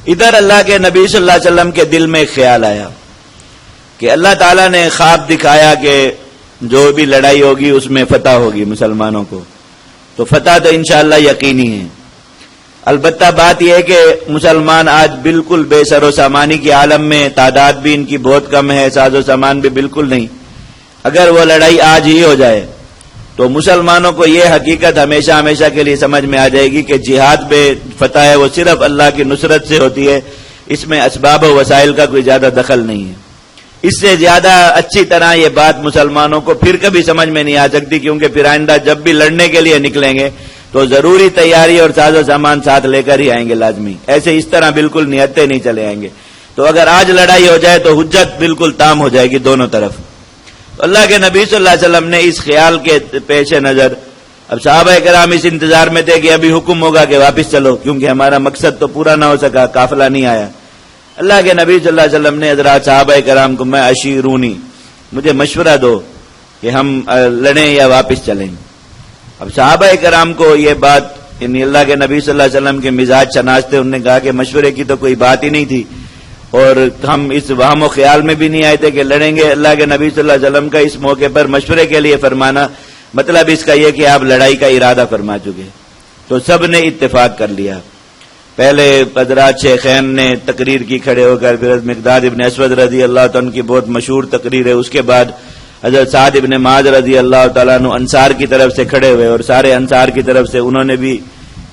ادھر اللہ کے نبی صلی اللہ علیہ وسلم کے دل میں ایک خیال آیا کہ اللہ تعالیٰ نے خواب دکھایا کہ جو بھی لڑائی ہوگی اس میں فتح ہوگی مسلمانوں کو، تو فتح تو انشاءاللہ یقینی ہے۔ البتہ بات یہ ہے کہ مسلمان آج بالکل بے سر و سامانی کے عالم میں، تعداد بھی ان کی بہت کم ہے، ساز و سامان بھی بالکل نہیں۔ اگر وہ لڑائی آج ہی ہو جائے تو مسلمانوں کو یہ حقیقت ہمیشہ ہمیشہ کے لیے سمجھ میں آ جائے گی کہ جہاد میں فتح ہے وہ صرف اللہ کی نصرت سے ہوتی ہے، اس میں اسباب و وسائل کا کوئی زیادہ دخل نہیں ہے۔ اس سے زیادہ اچھی طرح یہ بات مسلمانوں کو پھر کبھی سمجھ میں نہیں آ سکتی، کیونکہ پھر آئندہ جب بھی لڑنے کے لیے نکلیں گے تو ضروری تیاری اور ساز و سامان ساتھ لے کر ہی آئیں گے لازمی، ایسے اس طرح بالکل نیتیں نہیں چلے آئیں گے۔ تو اگر آج لڑائی ہو جائے تو حجت بالکل تام ہو جائے گی دونوں طرف۔ تو اللہ کے نبی صلی اللہ علیہ وسلم نے اس خیال کے پیش نظر، اب صحابہ کرام اس انتظار میں تھے کہ ابھی حکم ہوگا کہ واپس چلو، کیونکہ ہمارا مقصد تو پورا نہ ہو سکا، قافلہ نہیں آیا۔ اللہ کے نبی صلی اللہ علیہ وسلم نے حضرات صحابہ کرام کو، میں اشیرونی، مجھے مشورہ دو کہ ہم لڑیں یا واپس چلیں۔ اب صحابہ کرام کو یہ بات، یعنی اللہ کے نبی صلی اللہ علیہ وسلم کے مزاج شناس تھے، انہوں نے کہا کہ مشورے کی تو کوئی بات ہی نہیں تھی، اور ہم اس وہم و خیال میں بھی نہیں آئے تھے کہ لڑیں گے۔ اللہ کے نبی صلی اللہ علیہ وسلم کا اس موقع پر مشورے کے لیے فرمانا مطلب اس کا یہ کہ آپ لڑائی کا ارادہ فرما چکے۔ تو سب نے اتفاق کر لیا۔ پہلے حضرات شیخین نے تقریر کی کھڑے ہو کر، پھر مقداد ابن اسود رضی اللہ تعالیٰ عنہ کی بہت مشہور تقریر ہے، اس کے بعد حضرت سعد ابن معاذ رضی اللہ تعالیٰ عنہ انصار کی طرف سے کھڑے ہوئے، اور سارے انصار کی طرف سے انہوں نے بھی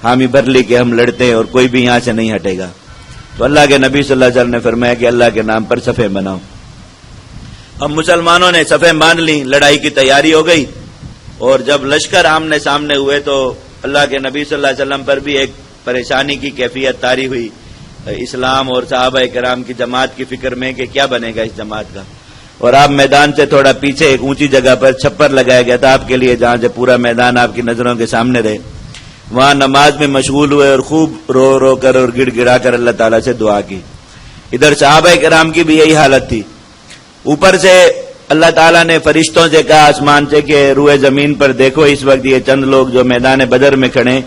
حامی بھر لی کہ ہم لڑتے ہیں اور کوئی بھی یہاں سے نہیں ہٹے گا۔ تو اللہ کے نبی صلی اللہ علیہ وسلم نے فرمایا کہ اللہ کے نام پر صفیں بناؤ۔ اب مسلمانوں نے صفیں باندھ لی، لڑائی کی تیاری ہو گئی، اور جب لشکر آمنے سامنے ہوئے تو اللہ کے نبی صلی اللہ علیہ وسلم پر بھی ایک پریشانی کی کیفیت طاری ہوئی، اسلام اور صحابہ کرام کی جماعت کی فکر میں کہ کیا بنے گا اس جماعت کا۔ اور آپ میدان سے تھوڑا پیچھے ایک اونچی جگہ پر چھپر لگایا گیا تھا آپ کے لیے، جہاں سے پورا میدان آپ کی نظروں کے سامنے رہے، وہاں نماز میں مشغول ہوئے اور خوب رو رو کر اور گڑ گڑا کر اللہ تعالیٰ سے دعا کی۔ ادھر صحابہ کرام کی بھی یہی حالت تھی۔ اوپر سے اللہ تعالیٰ نے فرشتوں سے کہا آسمان سے کہ روئے زمین پر دیکھو، اس وقت یہ چند لوگ جو میدان بدر میں کھڑے،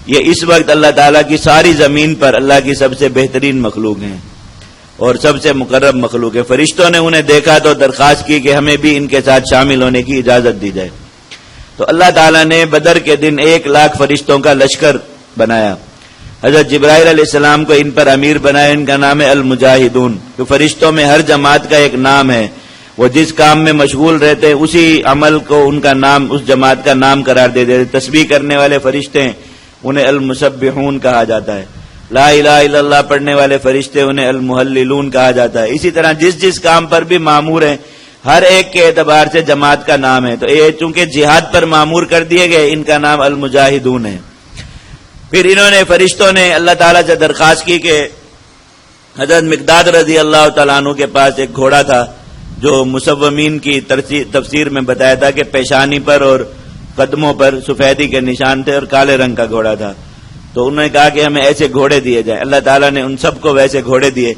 یہ اس وقت اللہ تعالیٰ کی ساری زمین پر اللہ کی سب سے بہترین مخلوق ہیں اور سب سے مقرب مخلوق ہے۔ فرشتوں نے انہیں دیکھا تو درخواست کی کہ ہمیں بھی ان کے ساتھ شامل ہونے کی اجازت دی جائے۔ تو اللہ تعالیٰ نے بدر کے دن 1,00,000 فرشتوں کا لشکر بنایا۔ حضرت جبرائیل علیہ السلام کو ان پر امیر بنایا، ان کا نام ہے المجاہدون۔ تو فرشتوں میں ہر جماعت کا ایک نام ہے، وہ جس کام میں مشغول رہتے ہیں اسی عمل کو ان کا نام، اس جماعت کا نام قرار دے دیتے۔ تسبیح کرنے والے فرشتے ہیں، انہیں المسبحون کہا جاتا ہے۔ لا الہ الا اللہ پڑھنے والے فرشتے، انہیں المحللون کہا جاتا ہے۔ اسی طرح جس جس کام پر بھی مامور ہیں، ہر ایک کے اعتبار سے جماعت کا نام ہے۔ تو یہ چونکہ جہاد پر مامور کر دیے گئے، ان کا نام المجاہدون ہے۔ پھر انہوں نے، فرشتوں نے اللہ تعالیٰ سے درخواست کی کہ حضرت مقداد رضی اللہ تعالیٰ عنہ کے پاس ایک گھوڑا تھا جو مسومین کی تفسیر میں بتایا تھا کہ پیشانی پر اور قدموں پر سفیدی کے نشان تھے اور کالے رنگ کا گھوڑا تھا۔ تو انہوں نے کہا کہ ہمیں ایسے گھوڑے دیے جائیں۔ اللہ تعالیٰ نے ان سب کو ویسے گھوڑے دیے،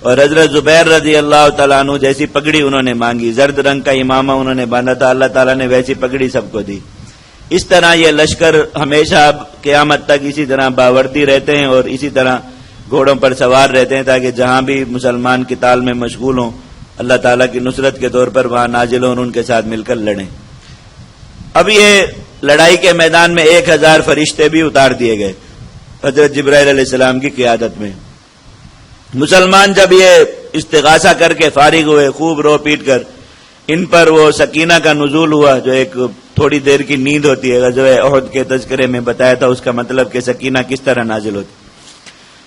اور حضرت زبیر رضی اللہ تعالیٰ عنہ جیسی پگڑی انہوں نے مانگی، زرد رنگ کا امامہ انہوں نے باندھا تھا، اللہ تعالیٰ نے ویسی پگڑی سب کو دی۔ اس طرح یہ لشکر ہمیشہ قیامت تک اسی طرح باوردی رہتے ہیں اور اسی طرح گھوڑوں پر سوار رہتے ہیں، تاکہ جہاں بھی مسلمان قتال میں مشغول ہوں، اللہ تعالیٰ کی نصرت کے طور پر وہاں نازل ہوں اور ان کے ساتھ مل کر لڑیں۔ اب یہ لڑائی کے میدان میں 1,000 فرشتے بھی اتار دیے گئے حضرت جبرائیل علیہ السلام کی قیادت میں۔ مسلمان جب یہ استغاثہ کر کے فارغ ہوئے، خوب رو پیٹ کر، ان پر وہ سکینہ کا نزول ہوا، جو ایک تھوڑی دیر کی نیند ہوتی ہے، غزوہ احد کے تذکرے میں بتایا تھا اس کا مطلب کہ سکینہ کس طرح نازل ہوتی۔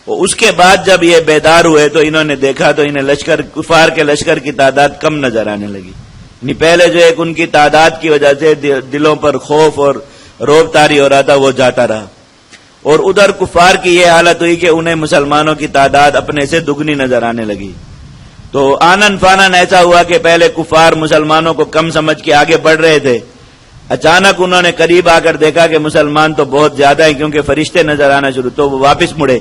اس کے بعد جب یہ بیدار ہوئے تو انہوں نے دیکھا تو انہیں لشکر، کفار کے لشکر کی تعداد کم نظر آنے لگی۔ یعنی پہلے جو ایک ان کی تعداد کی وجہ سے دلوں پر خوف اور روب طاری ہو رہا تھا، وہ جاتا رہا، اور ادھر کفار کی یہ حالت ہوئی کہ انہیں مسلمانوں کی تعداد اپنے سے دگنی نظر آنے لگی۔ تو آنن فانن ایسا ہوا کہ پہلے کفار مسلمانوں کو کم سمجھ کے آگے بڑھ رہے تھے، اچانک انہوں نے قریب آ کر دیکھا کہ مسلمان تو بہت زیادہ ہیں، کیونکہ فرشتے نظر آنا شروع، تو وہ واپس مڑے۔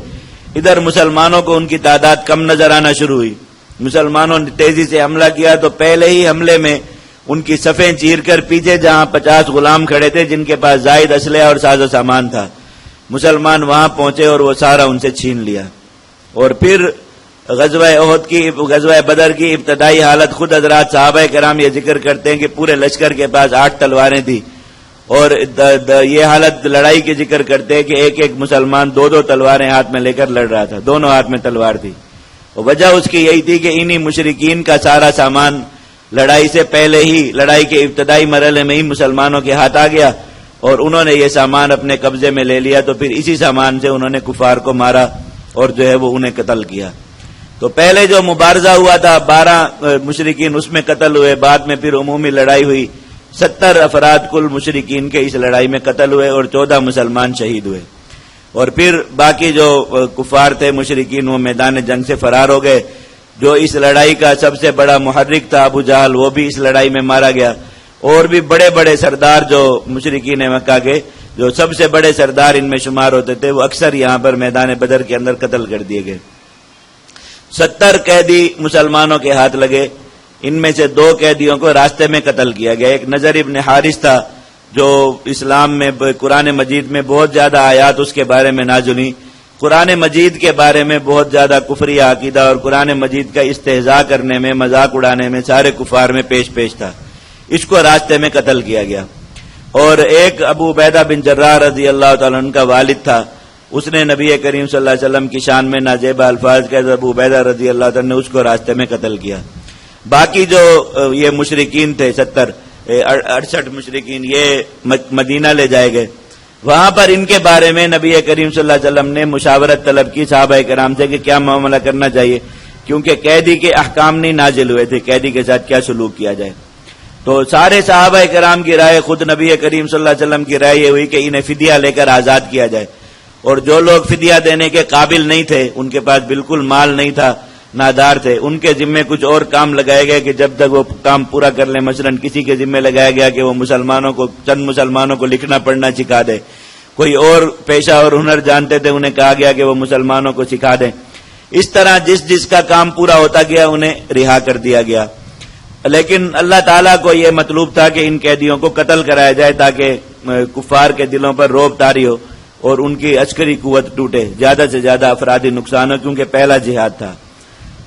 ادھر مسلمانوں کو ان کی تعداد کم نظر آنا شروع ہوئی، مسلمانوں نے تیزی سے حملہ کیا، تو پہلے ہی حملے میں ان کی صفیں چیر کر پیچھے جہاں 50 غلام کھڑے تھے جن کے پاس زائد اسلحہ اور ساز و سامان تھا، مسلمان وہاں پہنچے اور وہ سارا ان سے چھین لیا۔ اور پھر غزوہ بدر کی ابتدائی حالت خود حضرات صحابہ کرام یہ ذکر کرتے ہیں کہ پورے لشکر کے پاس 8 تلواریں تھیں، اور یہ حالت لڑائی کے ذکر کرتے ہیں کہ ایک ایک مسلمان 2 تلواریں ہاتھ میں لے کر لڑ رہا تھا، دونوں ہاتھ میں تلوار تھی. اور وجہ اس کی یہی تھی کہ انہی مشرکین کا سارا سامان لڑائی سے پہلے ہی، لڑائی کے ابتدائی مرحلے میں ہی مسلمانوں کے ہاتھ آ گیا، اور انہوں نے یہ سامان اپنے قبضے میں لے لیا. تو پھر اسی سامان سے انہوں نے کفار کو مارا اور جو ہے وہ انہیں قتل کیا. تو پہلے جو مبارزہ ہوا تھا 12 مشرکین اس میں قتل ہوئے، بعد میں پھر عمومی لڑائی ہوئی، 70 افراد کل مشرکین کے اس لڑائی میں قتل ہوئے اور 14 مسلمان شہید ہوئے. اور پھر باقی جو کفار تھے مشرکین وہ میدان جنگ سے فرار ہو گئے. جو اس لڑائی کا سب سے بڑا محرک تھا ابو جہل، وہ بھی اس لڑائی میں مارا گیا. اور بھی بڑے بڑے سردار جو مشرکین مکہ کے جو سب سے بڑے سردار ان میں شمار ہوتے تھے وہ اکثر یہاں پر میدان بدر کے اندر قتل کر دیے گئے. 70 قیدی مسلمانوں کے ہاتھ لگے، ان میں سے 2 قیدیوں کو راستے میں قتل کیا گیا. ایک نضر ابن حارث تھا جو اسلام میں قرآن مجید میں بہت زیادہ آیات اس کے بارے میں نازل ہوئی، قرآن مجید کے بارے میں بہت زیادہ کفری عقیدہ اور قرآن مجید کا استہزاء کرنے میں، مذاق اڑانے میں سارے کفار میں پیش تھا، اس کو راستے میں قتل کیا گیا. اور ایک ابو عبیدہ بن جراح رضی اللہ تعالیٰ عنہ کا والد تھا، اس نے نبی کریم صلی اللہ علیہ وسلم کی شان میں نازیبہ الفاظ کہے، ابو عبیدہ رضی اللہ تعالیٰ نے اس کو راستے میں قتل کیا. باقی جو یہ مشرکین تھے 68 مشرکین، یہ مدینہ لے جائے گئے. وہاں پر ان کے بارے میں نبی کریم صلی اللہ علیہ وسلم نے مشاورت طلب کی صحابہ کرام سے کہ کیا معاملہ کرنا چاہیے، کیونکہ قیدی کے احکام نہیں نازل ہوئے تھے، قیدی کے ساتھ کیا سلوک کیا جائے. تو سارے صحابہ کرام کی رائے، خود نبی کریم صلی اللہ علیہ وسلم کی رائے یہ ہوئی کہ انہیں فدیہ لے کر آزاد کیا جائے. اور جو لوگ فدیہ دینے کے قابل نہیں تھے، ان کے پاس بالکل مال نہیں تھا، نادار تھے، ان کے ذمے کچھ اور کام لگائے گئے کہ جب تک وہ کام پورا کر لیں. مثلا کسی کے ذمے لگایا گیا کہ وہ چند مسلمانوں کو لکھنا پڑھنا سکھا دے. کوئی اور پیشہ اور ہنر جانتے تھے، انہیں کہا گیا کہ وہ مسلمانوں کو سکھا دیں. اس طرح جس کا کام پورا ہوتا گیا انہیں رہا کر دیا گیا. لیکن اللہ تعالیٰ کو یہ مطلوب تھا کہ ان قیدیوں کو قتل کرایا جائے تاکہ کفار کے دلوں پر رعب طاری ہو اور ان کی عسکری قوت ٹوٹے، زیادہ سے زیادہ افرادی نقصان ہو، کیونکہ پہلا جہاد تھا.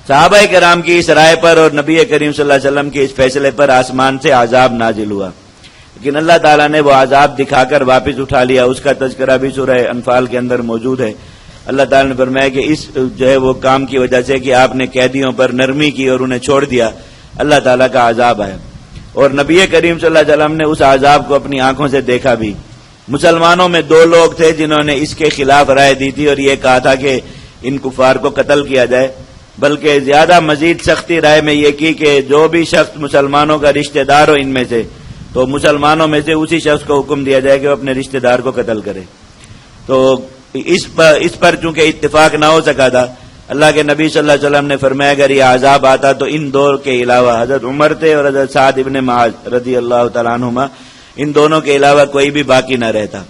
صحابہ کرام کی اس رائے پر اور نبی کریم صلی اللہ علیہ وسلم کے اس فیصلے پر آسمان سے عذاب نازل ہوا، لیکن اللہ تعالیٰ نے وہ عذاب دکھا کر واپس اٹھا لیا. اس کا تذکرہ بھی سورہ انفال کے اندر موجود ہے. اللہ تعالیٰ نے فرمایا کہ اس جو ہے وہ کام کی وجہ سے کہ آپ نے قیدیوں پر نرمی کی اور انہیں چھوڑ دیا، اللہ تعالیٰ کا عذاب ہے. اور نبی کریم صلی اللہ علیہ وسلم نے اس عذاب کو اپنی آنکھوں سے دیکھا بھی. مسلمانوں میں 2 لوگ تھے جنہوں نے اس کے خلاف رائے دی تھی اور یہ کہا تھا کہ ان کفار کو قتل کیا جائے، بلکہ زیادہ مزید سختی رائے میں یہ کی کہ جو بھی شخص مسلمانوں کا رشتہ دار ہو ان میں سے، تو مسلمانوں میں سے اسی شخص کو حکم دیا جائے کہ وہ اپنے رشتہ دار کو قتل کرے. تو اس پر چونکہ اتفاق نہ ہو سکا تھا، اللہ کے نبی صلی اللہ علیہ وسلم نے فرمایا اگر یہ عذاب آتا تو ان 2 کے علاوہ حضرت عمر تھے اور حضرت سعد ابن معاذ رضی اللہ تعالیٰ عنہما، ان دونوں کے علاوہ کوئی بھی باقی نہ رہتا.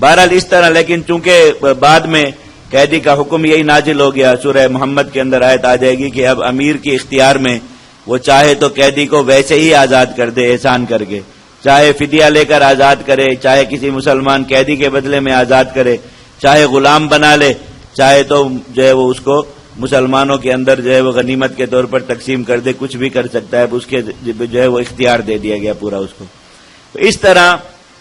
بہرحال اس طرح، لیکن چونکہ بعد میں قیدی کا حکم یہی نازل ہو گیا، سورہ محمد کے اندر آیت آ جائے گی کہ اب امیر کے اختیار میں، وہ چاہے تو قیدی کو ویسے ہی آزاد کر دے احسان کر کے، چاہے فدیہ لے کر آزاد کرے، چاہے کسی مسلمان قیدی کے بدلے میں آزاد کرے، چاہے غلام بنا لے، چاہے تو جو ہے وہ اس کو مسلمانوں کے اندر جو ہے وہ غنیمت کے طور پر تقسیم کر دے، کچھ بھی کر سکتا ہے. اس کے جو ہے وہ اختیار دے دیا گیا پورا اس کو. تو اس طرح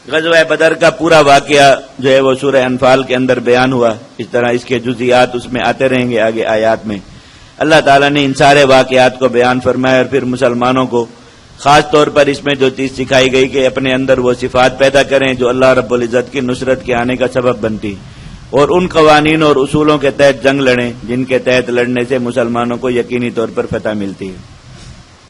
غزوہ بدر کا پورا واقعہ جو ہے وہ سورہ انفال کے اندر بیان ہوا. اس طرح اس کے جزیات اس میں آتے رہیں گے آگے آیات میں. اللہ تعالیٰ نے ان سارے واقعات کو بیان فرمایا اور پھر مسلمانوں کو خاص طور پر اس میں جو چیز سکھائی گئی کہ اپنے اندر وہ صفات پیدا کریں جو اللہ رب العزت کی نصرت کے آنے کا سبب بنتی، اور ان قوانین اور اصولوں کے تحت جنگ لڑیں جن کے تحت لڑنے سے مسلمانوں کو یقینی طور پر فتح ملتی ہے.